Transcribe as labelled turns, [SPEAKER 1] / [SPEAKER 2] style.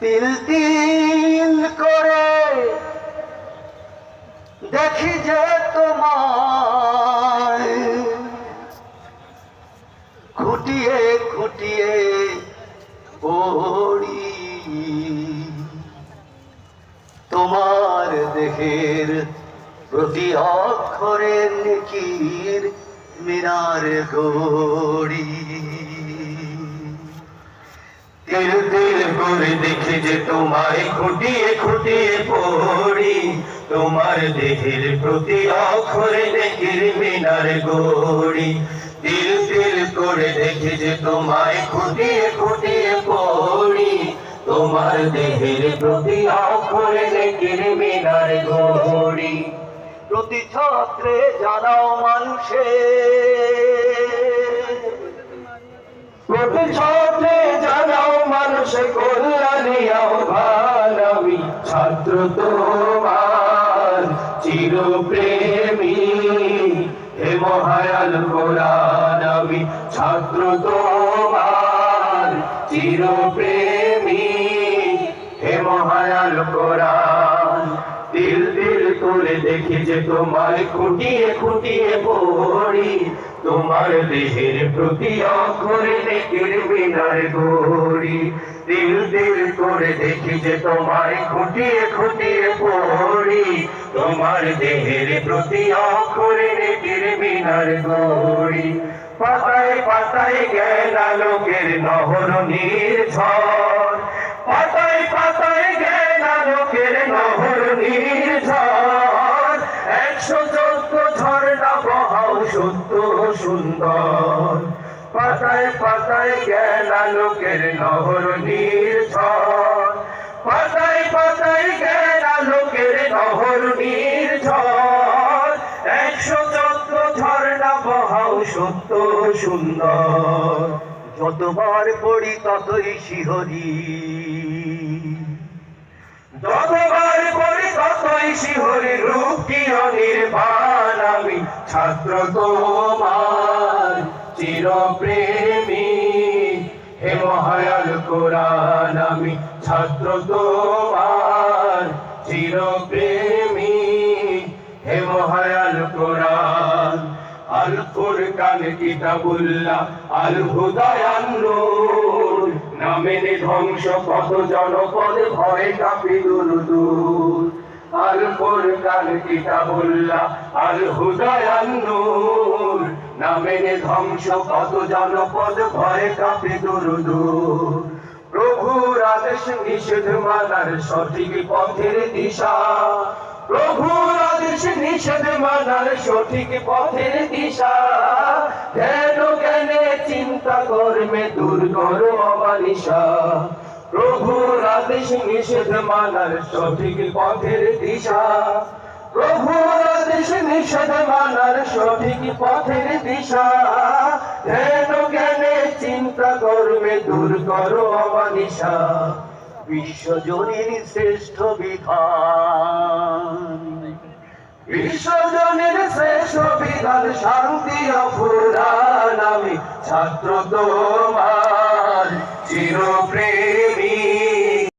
[SPEAKER 1] তিল তিল করে দেখি যে তোমায় খুঁটিয়ে খুঁটিয়ে পড়ি তোমার দেহের প্রতি অক্ষরে নেকির মিনার গড়ি।
[SPEAKER 2] তিল তিল করে দেখি যে তোমায় খুঁটিয়ে খুঁটিয়ে পড়ি তোমার দেহের প্রতি অক্ষরে নেকির মিনার গড়ি। তিল তিল করে দেখি যে তোমায় খুঁটিয়ে খুঁটিয়ে পড়ি তোমার দেহের প্রতি অক্ষরে নেকির মিনার গড়ি।
[SPEAKER 1] প্রতি ছত্রে জানাও মানুষে,
[SPEAKER 2] প্রতি ছত্রে জানাও মানুষে কল্যাণী আহ্বান। আমি ছাত্র তোমার চিরপ্রেমী, হে মহায়াল কোরআন। আমি ছাত্র তোমার চিরপ্রেমী, হে মহায়াল কোরআন। তিল তিল করে দেখি যে তোমায় খুঁটিয়ে খুঁটিয়ে পড়ি তোমার দেহের প্রতি অক্ষরে নেকির মিনার গড়ি। তিল তিল করে দেখি যে তোমায় খুঁটিয়ে খুঁটিয়ে পড়ি তোমার দেহের প্রতি অক্ষরে নেকির মিনার গড়ি। পাতায় পাতায় জ্ঞান আলোকের নহর নির্ঝর, পাতায় পাতায় জ্ঞান আলোকের নহর নির্ঝর। 114 ঝর্ণা বহাও সত্য সুন্দর, পাতায় পাতায় জ্ঞান আলোকের নহর নির্ঝর। পাতায় পাতায় জ্ঞান আলোকের নহর নির্ঝর। 114 ঝর্ণা বহাও সত্য সুন্দর।
[SPEAKER 1] যতবার পড়ি ততই শিহরি,
[SPEAKER 2] যতবার পড়ি ততই শিহরি রূপ কি অনির্বাণ। আমি ছাত্র তোমার চিরপ্রেমী, হে মহায়াল কোরআন। আমি ছাত্র তোমার চিরপ্রেমী, হে মহায়াল কোরআন। আল ফুরকান কিতাবুল্লাহ আল হুদায়ান নূর, না মেনে ধ্বংস কত জনপদ ভয়ে কাঁপে দূর দূর। আল ফুরকান কিতাবুল্লাহ আল হুদায়ান নূর, না মেনে ধ্বংস কত জনপদ ভয়ে কাঁপে দূর দূর। প্রভুর আদেশ নিষেধ মানার সঠিক পথের দিশা, প্রভুর আদেশ নিষেধ মানার সঠিক পথের দিশা। ধ্যান জ্ঞানে চিন্তা কর্মে দূর করো অমানিসা, প্রভুর আদেশ নিষেধ মানার সঠিক পথের দিশা। প্রভুর আদেশ নিষেধ মানার সঠিক পথের দিশা। ধ্যান জ্ঞানে চিন্তা কর্মে দূর করো অমানিসা।
[SPEAKER 1] বিশ্বজনীর শ্রেষ্ঠ বিধান,
[SPEAKER 2] বিশ্বজনের শ্রেষ্ঠ বিধান শান্তি অফুরান। আমি ছাত্র তোমার চিরপ্রেমী,